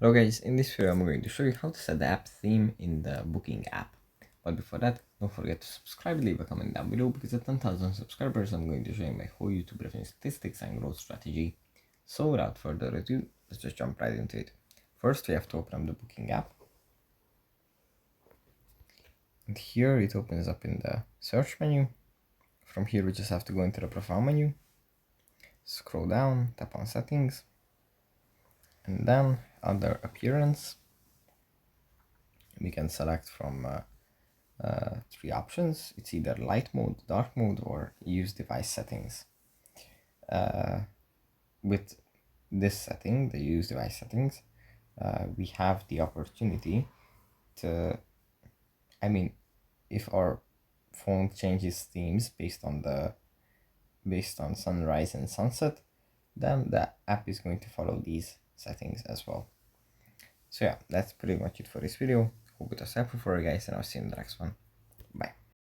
Hello guys, in this video I'm going to show you how to set the app theme in the Booking app. But before that, don't forget to subscribe, leave a comment down below, because at 10,000 subscribers I'm going to show you my whole YouTube revenue statistics and growth strategy. So without further ado, let's just jump right into it. First we have to open up the Booking app. And here it opens up in the search menu. From here we just have to go into the profile menu, scroll down, tap on settings, and then under appearance we can select from three options. It's either light mode, dark mode, or use device settings. With this setting, the use device settings, we have the opportunity to, if our phone changes themes based on sunrise and sunset, then the app is going to follow these settings as well. So yeah, that's pretty much it for this video. Hope it was helpful for you guys, and I'll see you in the next one.